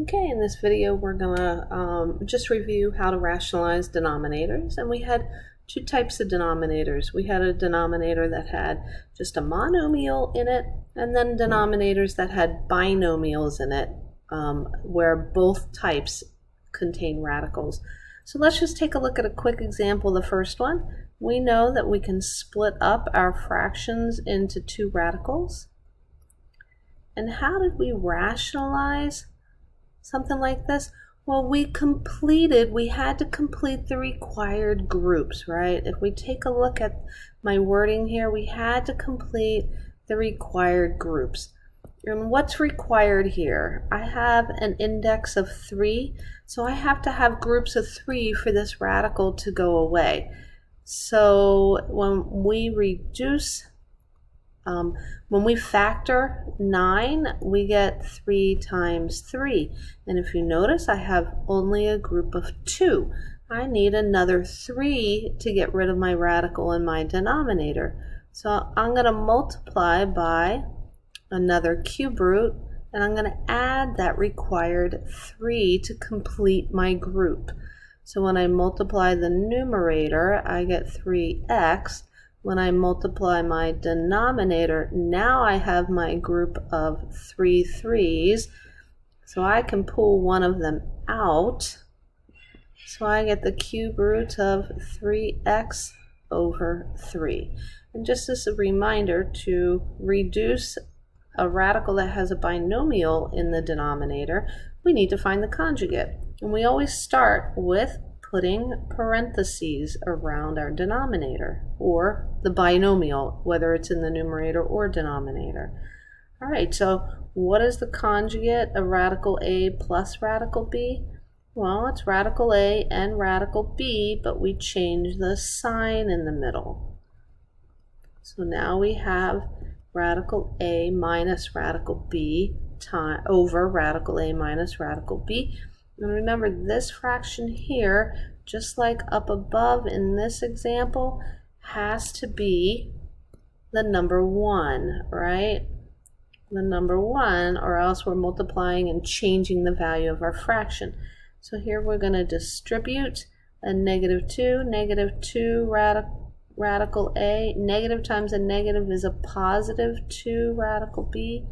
Okay, in this video we're going to just review how to rationalize denominators. And we had two types of denominators. We had a denominator that had just a monomial in it, and then denominators that had binomials in it, where both types contain radicals. So let's just take a look at a quick example. The first one, we know that we can split up our fractions into two radicals. And how did we rationalize something like this? Well, we had to complete the required groups, right? If we take a look at my wording here, we had to complete the required groups. And what's required here? I have an index of 3, so I have to have groups of 3 for this radical to go away. So when we factor 9, we get 3 times 3. And if you notice, I have only a group of 2. I need another 3 to get rid of my radical in my denominator. So I'm going to multiply by another cube root, and I'm going to add that required 3 to complete my group. So when I multiply the numerator, I get 3x. When I multiply my denominator, now I have my group of 3 3's, so I can pull one of them out. So I get the cube root of 3x over 3. And just as a reminder, to reduce a radical that has a binomial in the denominator, we need to find the conjugate. And we always start with putting parentheses around our denominator, or the binomial, whether it's in the numerator or denominator. All right, so what is the conjugate of radical A plus radical B? Well, it's radical A and radical B, but we change the sign in the middle. So now we have radical A minus radical B over radical A minus radical B. And remember, this fraction here, just like up above in this example, has to be the number 1, right? The number 1, or else we're multiplying and changing the value of our fraction. So here we're going to distribute a -2 radical A. Negative times a negative is a +2 radical B.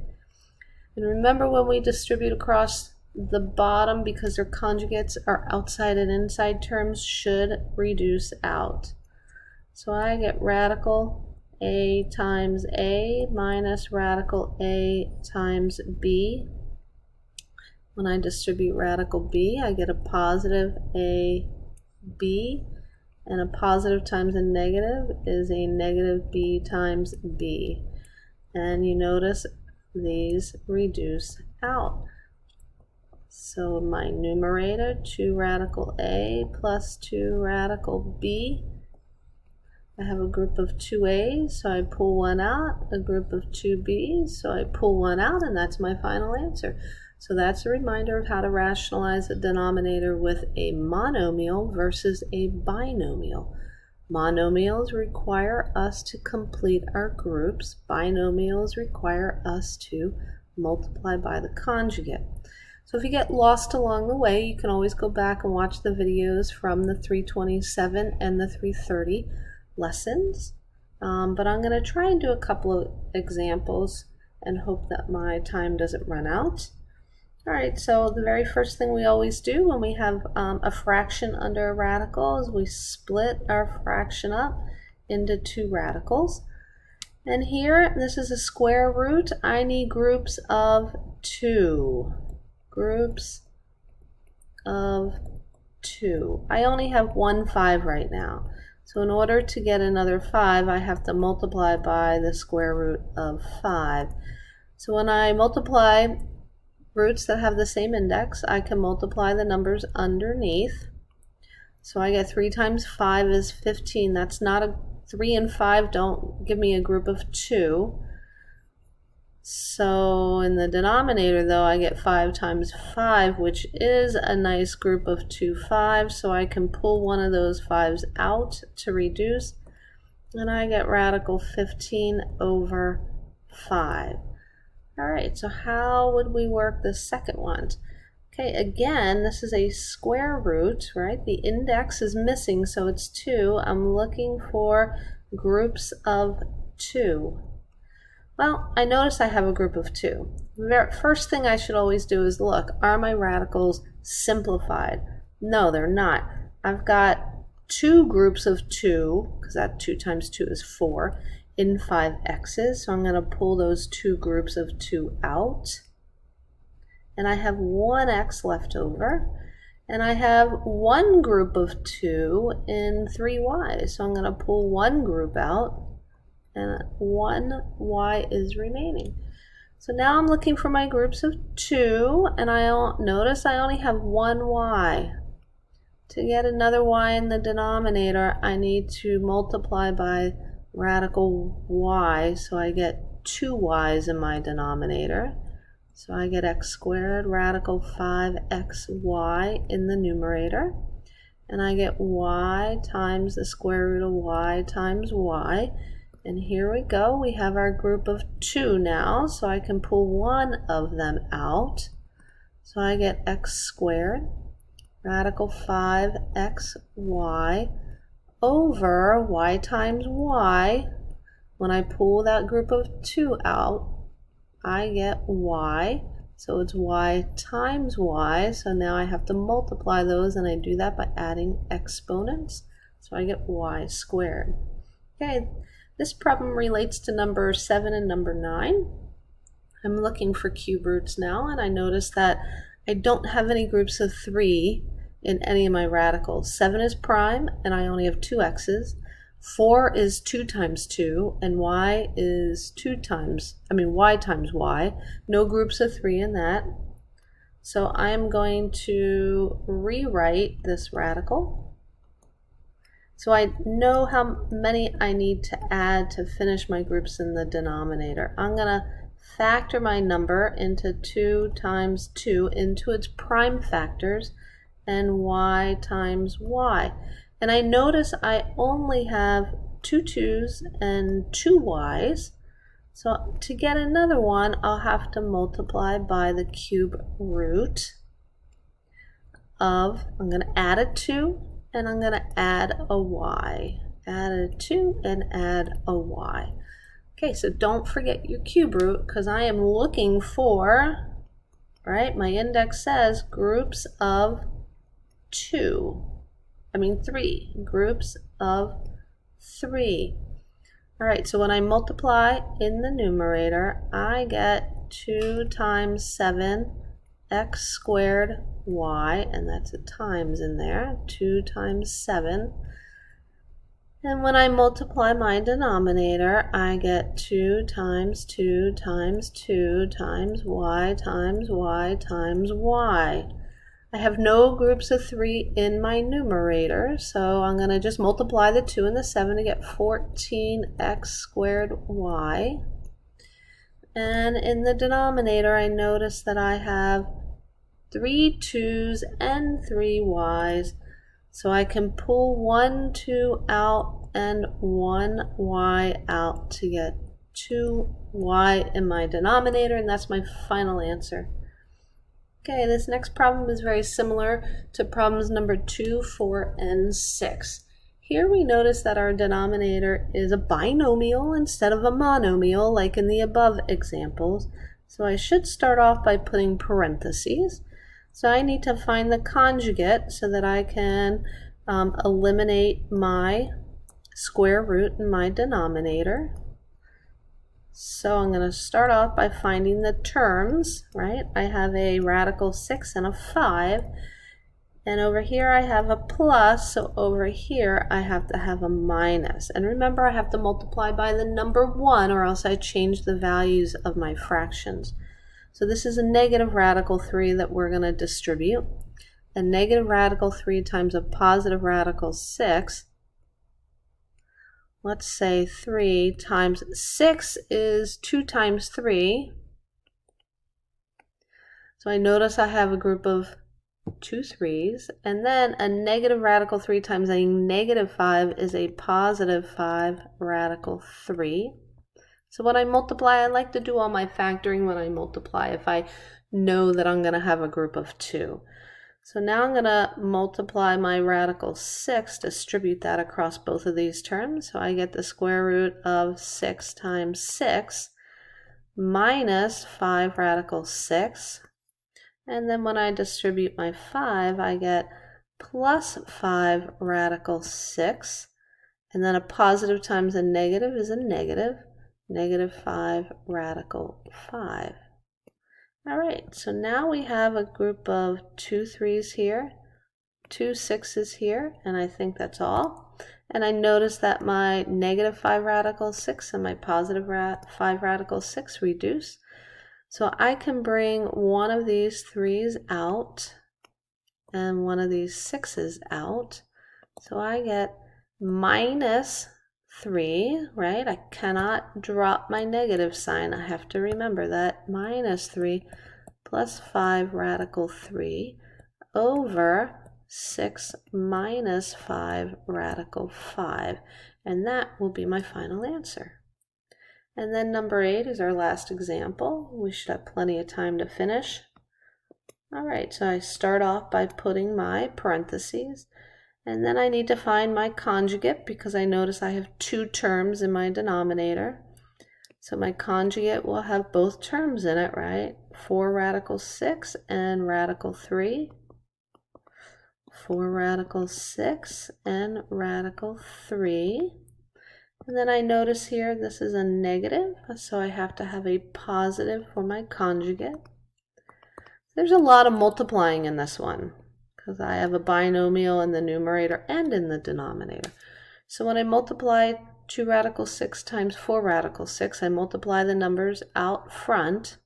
And remember, when we distribute across the bottom, because their conjugates are outside and inside terms, should reduce out. So I get radical A times A minus radical A times B. When I distribute radical B, I get a positive AB, and a positive times a negative is a negative B times B. And you notice these reduce out. So my numerator, 2 radical A plus 2 radical B. I have a group of 2A's, so I pull one out, a group of 2B's, so I pull one out, and that's my final answer. So that's a reminder of how to rationalize a denominator with a monomial versus a binomial. Monomials require us to complete our groups. Binomials require us to multiply by the conjugate. So if you get lost along the way, you can always go back and watch the videos from the 327 and the 330 lessons. But I'm going to try and do a couple of examples and hope that my time doesn't run out. All right, so the very first thing we always do when we have a fraction under a radical is we split our fraction up into two radicals. And here, this is a square root. I need groups of 2. Groups of 2. I only have 1 5 right now. So in order to get another 5, I have to multiply by the square root of 5. So when I multiply roots that have the same index, I can multiply the numbers underneath. So I get 3 times 5 is 15. That's not a 3 and 5 don't give me a group of 2. So in the denominator, though, I get 5 times 5, which is a nice group of 2 5s. So I can pull one of those 5s out to reduce, and I get radical 15 over 5. All right, so how would we work the second one? Okay, again, this is a square root, right? The index is missing, so it's 2. I'm looking for groups of 2. Well, I notice I have a group of 2. The first thing I should always do is look, are my radicals simplified? No, they're not. I've got 2 groups of 2, because that 2 times 2 is 4, in 5x's, so I'm going to pull those 2 groups of 2 out. And I have 1x left over. And I have 1 group of 2 in 3y, so I'm going to pull 1 group out, and 1y is remaining. So now I'm looking for my groups of 2, and I notice I only have 1 y. To get another y in the denominator, I need to multiply by radical y, so I get 2 y's in my denominator. So I get x squared radical 5xy in the numerator, and I get y times the square root of y times y. And here we go, we have our group of 2 now, so I can pull one of them out. So I get x squared radical 5xy over y times y. When I pull that group of 2 out, I get y, so it's y times y, so now I have to multiply those, and I do that by adding exponents, so I get y squared. Okay, this problem relates to number 7 and number 9. I'm looking for cube roots now, and I notice that I don't have any groups of 3 in any of my radicals. 7 is prime, and I only have 2 x's. 4 is 2 times 2, and y times y. No groups of 3 in that. So I'm going to rewrite this radical. So I know how many I need to add to finish my groups in the denominator. I'm going to factor my number into 2 times 2 into its prime factors, and y times y. And I notice I only have 2 2's and 2 y's. So to get another one, I'll have to multiply by the cube root of, I'm going to add a 2, and I'm going to add a y. Add a 2 and add a y. Okay, so don't forget your cube root, because I am looking for, right, my index says groups of 3, groups of 3. All right, so when I multiply in the numerator, I get 2 times 7 x squared y, and that's a times in there, 2 times 7. And when I multiply my denominator, I get 2 times 2 times 2 times y times y times y. I have no groups of 3 in my numerator, so I'm going to just multiply the 2 and the 7 to get 14x squared y. And in the denominator, I notice that I have 3 2's and 3 y's, so I can pull 1 2 out and 1 y out to get 2y in my denominator, and that's my final answer. Okay, this next problem is very similar to problems number 2, 4, and 6. Here we notice that our denominator is a binomial instead of a monomial, like in the above examples. So I should start off by putting parentheses. So I need to find the conjugate so that I can eliminate my square root in my denominator. So I'm going to start off by finding the terms, right? I have a radical 6 and a 5, and over here I have a plus, so over here I have to have a minus. And remember, I have to multiply by the number 1 or else I change the values of my fractions. So this is a negative radical 3 that we're going to distribute. A negative radical 3 times a positive radical 6. Let's say 3 times 6 is 2 times 3. So I notice I have a group of 2 3's. And then a negative radical 3 times a negative 5 is a positive 5 radical 3. So when I multiply, I like to do all my factoring when I multiply if I know that I'm going to have a group of 2. So now I'm going to multiply my radical 6, distribute that across both of these terms. So I get the square root of 6 times 6 minus 5 radical 6. And then when I distribute my 5, I get plus 5 radical 6. And then a positive times a negative is a negative. Negative 5 radical 5. All right, so now we have a group of 2 3s here, 2 6s here, and I think that's all. And I notice that my negative 5 radical 6 and my positive 5 radical 6 reduce. So I can bring one of these 3's out and one of these 6's out. So I get minus 3, right? I cannot drop my negative sign. I have to remember that. Minus 3 plus 5 radical 3 over 6 minus 5 radical 5. And that will be my final answer. And then number 8 is our last example. We should have plenty of time to finish. All right, so I start off by putting my parentheses. And then I need to find my conjugate because I notice I have 2 terms in my denominator. So my conjugate will have both terms in it, right? 4 radical 6 and radical 3. 4 radical 6 and radical 3. And then I notice here this is a negative, so I have to have a positive for my conjugate. There's a lot of multiplying in this one, because I have a binomial in the numerator and in the denominator. So when I multiply 2 radical 6 times 4 radical 6, I multiply the numbers out front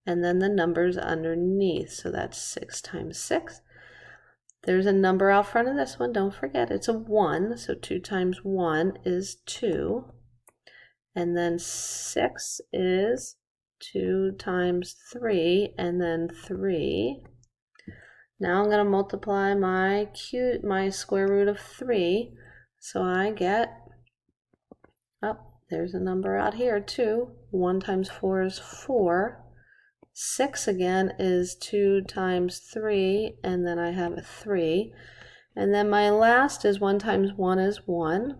and then the numbers underneath. So that's 6 times 6. There's a number out front of this one. Don't forget, it's a 1. So 2 times 1 is 2. And then 6 is 2 times 3, and then 3. Now I'm going to multiply my square root of 3. So I get, there's a number out here too. 1 times 4 is 4. 6 again is 2 times 3, and then I have a 3. And then my last is 1 times 1 is 1.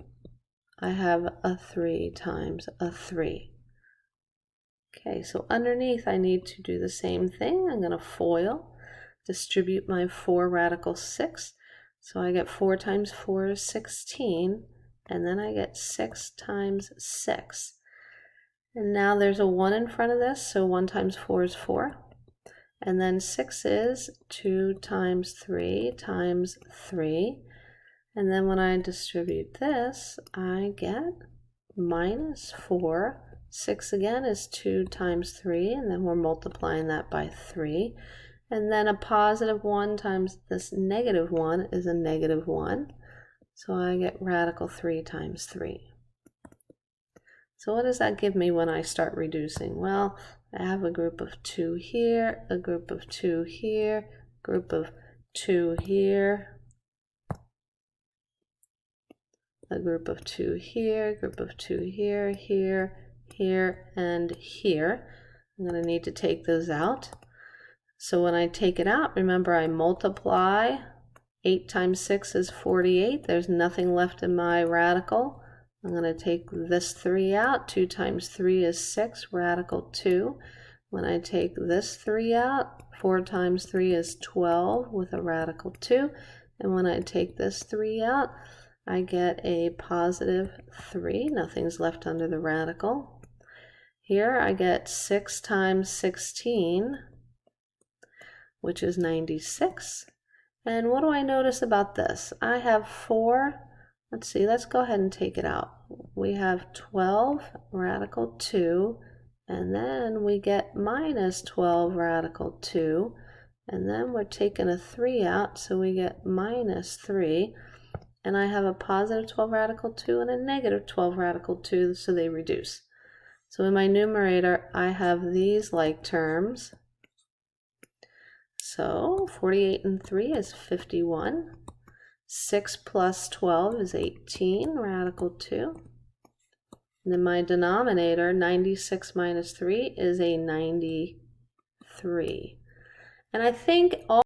I have a 3 times a 3. Okay, so underneath I need to do the same thing. I'm going to FOIL, distribute my 4 radical 6. So I get 4 times 4 is 16, and then I get 6 times 6. And now there's a 1 in front of this, so 1 times 4 is 4. And then 6 is 2 times 3 times 3. And then when I distribute this, I get minus 4. 6 again is 2 times 3, and then we're multiplying that by 3. And then a positive 1 times this negative 1 is a negative 1. So I get radical 3 times 3. So what does that give me when I start reducing? Well, I have a group of 2 here, a group of 2 here, group of 2 here, a group of 2 here, group of 2 here, here, here, and here. I'm going to need to take those out. So when I take it out, remember I multiply. 8 times 6 is 48. There's nothing left in my radical. I'm going to take this 3 out. 2 times 3 is 6, radical 2. When I take this 3 out, 4 times 3 is 12 with a radical 2. And when I take this 3 out, I get a positive 3. Nothing's left under the radical. Here I get 6 times 16, which is 96. And what do I notice about this? I have 4. Let's see, let's go ahead and take it out. We have 12 radical 2, and then we get minus 12 radical 2, and then we're taking a 3 out, so we get minus 3. And I have a positive 12 radical 2 and a negative 12 radical 2, so they reduce. So in my numerator, I have these like terms. So 48 and 3 is 51. 6 plus 12 is 18, radical 2. And then my denominator, 96 minus 3, is a 93. And I think all